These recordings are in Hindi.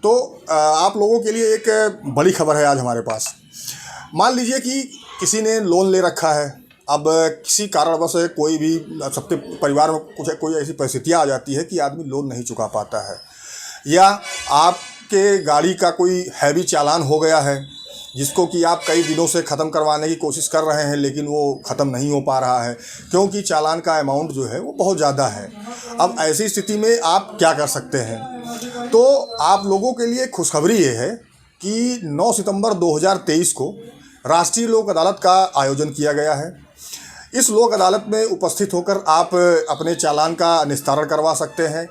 तो आप लोगों के लिए एक बड़ी खबर है आज हमारे पास। मान लीजिए कि किसी ने लोन ले रखा है। अब किसी कारणवश कोई भी सबके परिवार में कोई ऐसी परिस्थितियाँ आ जाती है कि आदमी लोन नहीं चुका पाता है, या आपके गाड़ी का कोई हैवी चालान हो गया है जिसको कि आप कई दिनों से ख़त्म करवाने की कोशिश कर रहे हैं, लेकिन वो ख़त्म नहीं हो पा रहा है क्योंकि चालान का अमाउंट जो है वो बहुत ज़्यादा है। अब ऐसी स्थिति में आप क्या कर सकते हैं? तो आप लोगों के लिए खुशखबरी ये है कि 9 सितंबर 2023 को राष्ट्रीय लोक अदालत का आयोजन किया गया है। इस लोक अदालत में उपस्थित होकर आप अपने चालान का निस्तारण करवा सकते हैं।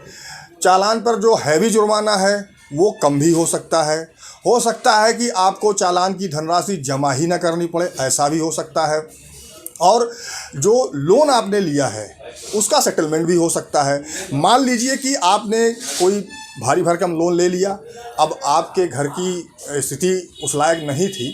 चालान पर जो हैवी जुर्माना है वो कम भी हो सकता है। हो सकता है कि आपको चालान की धनराशि जमा ही ना करनी पड़े, ऐसा भी हो सकता है। और जो लोन आपने लिया है उसका सेटलमेंट भी हो सकता है। मान लीजिए कि आपने कोई भारी भरकम लोन ले लिया, अब आपके घर की स्थिति उस लायक नहीं थी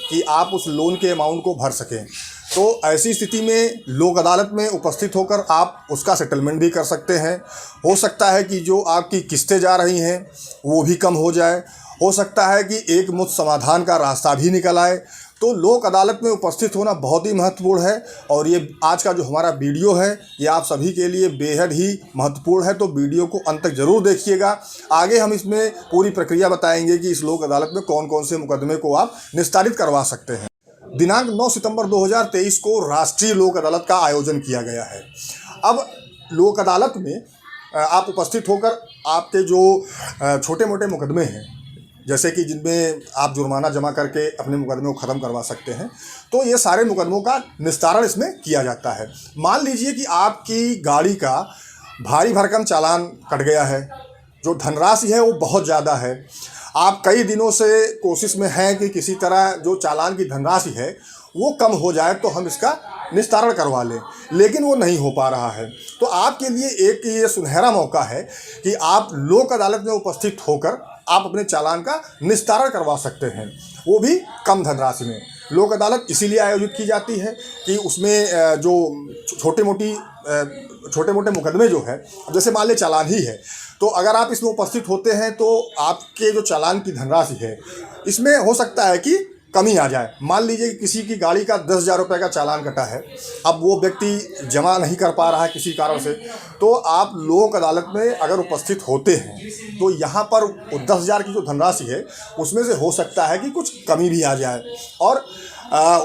कि आप उस लोन के अमाउंट को भर सकें, तो ऐसी स्थिति में लोक अदालत में उपस्थित होकर आप उसका सेटलमेंट भी कर सकते हैं। हो सकता है कि जो आपकी किस्तें जा रही हैं वो भी कम हो जाए। हो सकता है कि एक मुश्त समाधान का रास्ता भी निकल आए। तो लोक अदालत में उपस्थित होना बहुत ही महत्वपूर्ण है, और ये आज का जो हमारा वीडियो है ये आप सभी के लिए बेहद ही महत्वपूर्ण है। तो वीडियो को अंत तक ज़रूर देखिएगा। आगे हम इसमें पूरी प्रक्रिया बताएंगे कि इस लोक अदालत में कौन कौन से मुकदमे को आप निस्तारित करवा सकते हैं। दिनांक 9 सितंबर 2023 को राष्ट्रीय लोक अदालत का आयोजन किया गया है। अब लोक अदालत में आप उपस्थित होकर आपके जो छोटे मोटे मुकदमे हैं, जैसे कि जिनमें आप जुर्माना जमा करके अपने मुकदमे को ख़त्म करवा सकते हैं, तो ये सारे मुकदमों का निस्तारण इसमें किया जाता है। मान लीजिए कि आपकी गाड़ी का भारी भरकम चालान कट गया है, जो धनराशि है वो बहुत ज़्यादा है। आप कई दिनों से कोशिश में हैं कि किसी तरह जो चालान की धनराशि है वो कम हो जाए तो हम इसका निस्तारण करवा लें, लेकिन वो नहीं हो पा रहा है। तो आपके लिए एक ये सुनहरा मौका है कि आप लोक अदालत में उपस्थित होकर आप अपने चालान का निस्तारण करवा सकते हैं, वो भी कम धनराशि में। लोक अदालत इसीलिए आयोजित की जाती है कि उसमें जो छोटे मोटे मुकदमे जो है, जैसे मान लें चालान ही है, तो अगर आप इसमें उपस्थित होते हैं तो आपके जो चालान की धनराशि है इसमें हो सकता है कि कमी आ जाए। मान लीजिए कि किसी की गाड़ी का 10,000 रुपये का चालान कटा है, अब वो व्यक्ति जमा नहीं कर पा रहा है किसी कारण से, तो आप लोक अदालत में अगर उपस्थित होते हैं तो यहाँ पर 10,000 की जो धनराशि है उसमें से हो सकता है कि कुछ कमी भी आ जाए। और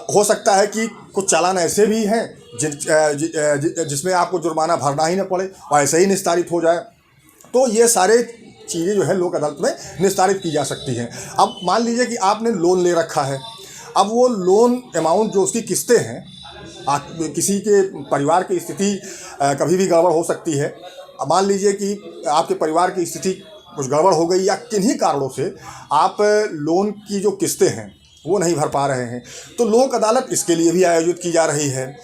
हो सकता है कि कुछ चालान ऐसे भी हैं जिसमें आपको जुर्माना भरना ही ना पड़े और ऐसे ही निस्तारित हो जाए। तो ये सारे चीज़ें जो है लोक अदालत में निस्तारित की जा सकती हैं। अब मान लीजिए कि आपने लोन ले रखा है, अब वो लोन अमाउंट जो उसकी किस्तें हैं, किसी के परिवार की स्थिति कभी भी गड़बड़ हो सकती है। अब मान लीजिए कि आपके परिवार की स्थिति कुछ गड़बड़ हो गई या किन्हीं कारणों से आप लोन की जो किस्तें हैं वो नहीं भर पा रहे हैं, तो लोक अदालत इसके लिए भी आयोजित की जा रही है।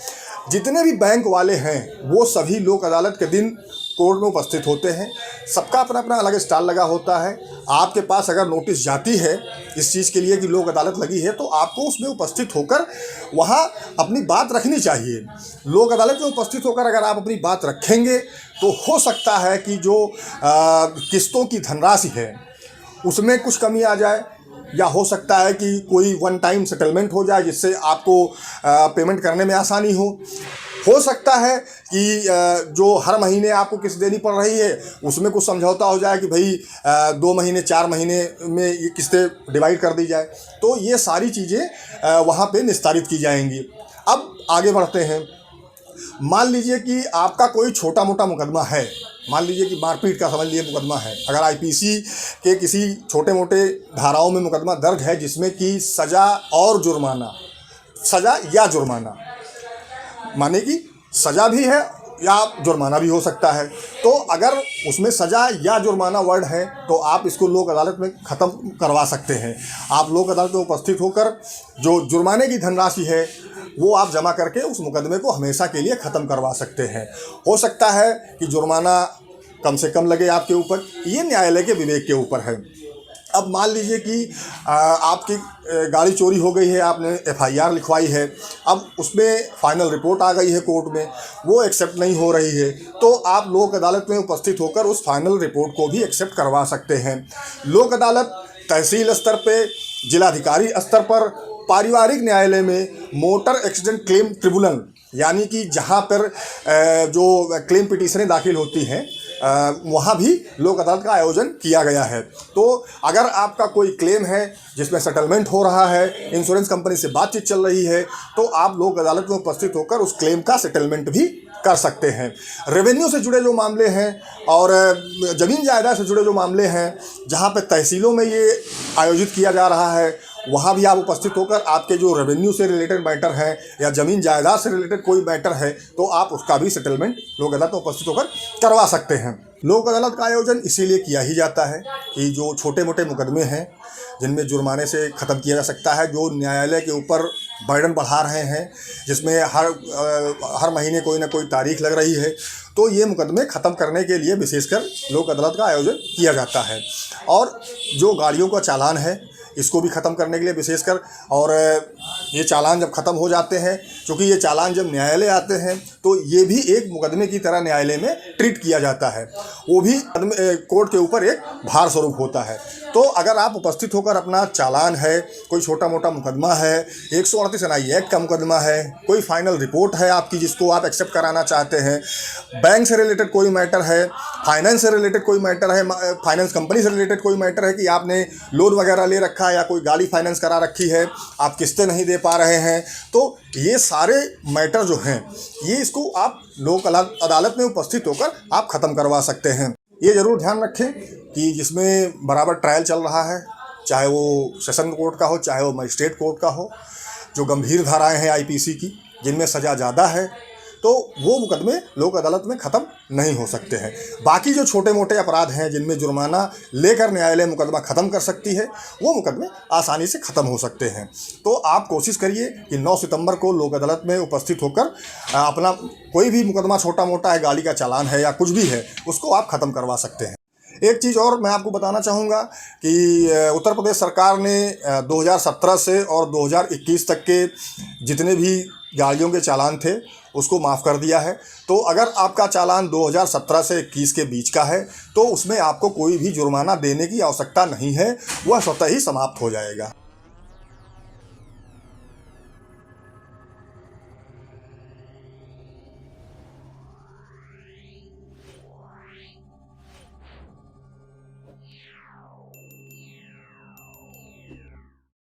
जितने भी बैंक वाले हैं वो सभी लोक अदालत के दिन कोर्ट में उपस्थित होते हैं। सबका अपना अपना अलग स्टॉल लगा होता है। आपके पास अगर नोटिस जाती है इस चीज़ के लिए कि लोक अदालत लगी है, तो आपको उसमें उपस्थित होकर वहाँ अपनी बात रखनी चाहिए। लोक अदालत में उपस्थित होकर अगर आप अपनी बात रखेंगे तो हो सकता है कि जो किस्तों की धनराशि है उसमें कुछ कमी आ जाए, या हो सकता है कि कोई वन टाइम सेटलमेंट हो जाए जिससे आपको पेमेंट करने में आसानी हो सकता है कि जो हर महीने आपको किस्त देनी पड़ रही है उसमें कुछ समझौता हो जाए कि भाई 2 महीने 4 महीने में ये किस्तें डिवाइड कर दी जाए। तो ये सारी चीज़ें वहाँ पे निस्तारित की जाएंगी। अब आगे बढ़ते हैं। मान लीजिए कि आपका कोई छोटा मोटा मुकदमा है, मान लीजिए कि मारपीट का समझ लिए मुकदमा है। अगर आईपीसी के किसी छोटे मोटे धाराओं में मुकदमा दर्ज है जिसमें कि सज़ा और जुर्माना, सज़ा या जुर्माना, माने कि सज़ा भी है या जुर्माना भी हो सकता है, तो अगर उसमें सज़ा या जुर्माना वर्ड है तो आप इसको लोक अदालत में ख़त्म करवा सकते हैं। आप लोक अदालत में उपस्थित होकर जो जुर्माने की धनराशि है वो आप जमा करके उस मुकदमे को हमेशा के लिए ख़त्म करवा सकते हैं। हो सकता है कि जुर्माना कम से कम लगे आपके ऊपर, ये न्यायालय के विवेक के ऊपर है। अब मान लीजिए कि आपकी गाड़ी चोरी हो गई है, आपने एफआईआर लिखवाई है, अब उसमें फाइनल रिपोर्ट आ गई है कोर्ट में, वो एक्सेप्ट नहीं हो रही है, तो आप लोक अदालत में उपस्थित होकर उस फाइनल रिपोर्ट को भी एक्सेप्ट करवा सकते हैं। लोक अदालत तहसील स्तर पे, जिलाधिकारी स्तर पर, पारिवारिक न्यायालय में, मोटर एक्सीडेंट क्लेम ट्रिब्यूनल यानी कि जहाँ पर जो क्लेम पिटीशनें दाखिल होती हैं वहाँ भी लोक अदालत का आयोजन किया गया है। तो अगर आपका कोई क्लेम है जिसमें सेटलमेंट हो रहा है, इंश्योरेंस कंपनी से बातचीत चल रही है, तो आप लोक अदालत में उपस्थित होकर उस क्लेम का सेटलमेंट भी कर सकते हैं। रेवेन्यू से जुड़े जो मामले हैं और ज़मीन जायदाद से जुड़े जो मामले हैं, जहाँ पे तहसीलों में ये आयोजित किया जा रहा है, वहाँ भी आप उपस्थित होकर आपके जो रेवेन्यू से रिलेटेड मैटर है या ज़मीन जायदाद से रिलेटेड कोई मैटर है, तो आप उसका भी सेटलमेंट लोक अदालत में उपस्थित होकर करवा सकते हैं। लोक अदालत का आयोजन इसीलिए किया ही जाता है कि जो छोटे मोटे मुकदमे हैं जिनमें जुर्माने से ख़त्म किया जा सकता है, जो न्यायालय के ऊपर बर्डन बढ़ा रहे हैं, जिसमें हर महीने कोई ना कोई तारीख लग रही है, तो ये मुकदमे ख़त्म करने के लिए विशेषकर लोक अदालत का आयोजन किया जाता है। और जो गाड़ियों का चालान है, इसको भी ख़त्म करने के लिए विशेषकर, और ये चालान जब ख़त्म हो जाते हैं, क्योंकि ये चालान जब न्यायालय आते हैं तो ये भी एक मुकदमे की तरह न्यायालय में ट्रीट किया जाता है, वो भी कोर्ट के ऊपर एक भार स्वरूप होता है। तो अगर आप उपस्थित होकर अपना चालान है, कोई छोटा मोटा मुकदमा है, 138 NI एक्ट का मुकदमा है, कोई फाइनल रिपोर्ट है आपकी जिसको आप एक्सेप्ट कराना चाहते हैं, बैंक से रिलेटेड कोई मैटर है, फाइनेंस से रिलेटेड कोई मैटर है, फाइनेंस कंपनी से रिलेटेड कोई मैटर है कि आपने लोन वगैरह ले रखा है या कोई गाड़ी फाइनेंस करा रखी है, आप किस्तें नहीं दे पा रहे हैं, तो ये सारे मैटर जो हैं ये इसको आप लोक अदालत में उपस्थित होकर आप ख़त्म करवा सकते हैं। ये ज़रूर ध्यान रखें कि जिसमें बराबर ट्रायल चल रहा है, चाहे वो सेशन कोर्ट का हो, चाहे वो मजिस्ट्रेट कोर्ट का हो, जो गंभीर धाराएं हैं IPC की, जिनमें सज़ा ज़्यादा है, तो वो मुकदमे लोक अदालत में ख़त्म नहीं हो सकते हैं। बाकी जो छोटे मोटे अपराध हैं जिनमें जुर्माना लेकर न्यायालय मुकदमा ख़त्म कर सकती है, वो मुकदमे आसानी से ख़त्म हो सकते हैं। तो आप कोशिश करिए कि 9 सितंबर को लोक अदालत में उपस्थित होकर अपना कोई भी मुकदमा छोटा मोटा है, गाड़ी का चालान है या कुछ भी है, उसको आप ख़त्म करवा सकते हैं। एक चीज़ और मैं आपको बताना चाहूँगा कि उत्तर प्रदेश सरकार ने 2017 से और 2021 तक के जितने भी गाड़ियों के चालान थे उसको माफ़ कर दिया है। तो अगर आपका चालान 2017 से 21 के बीच का है तो उसमें आपको कोई भी जुर्माना देने की आवश्यकता नहीं है, वह स्वतः ही समाप्त हो जाएगा।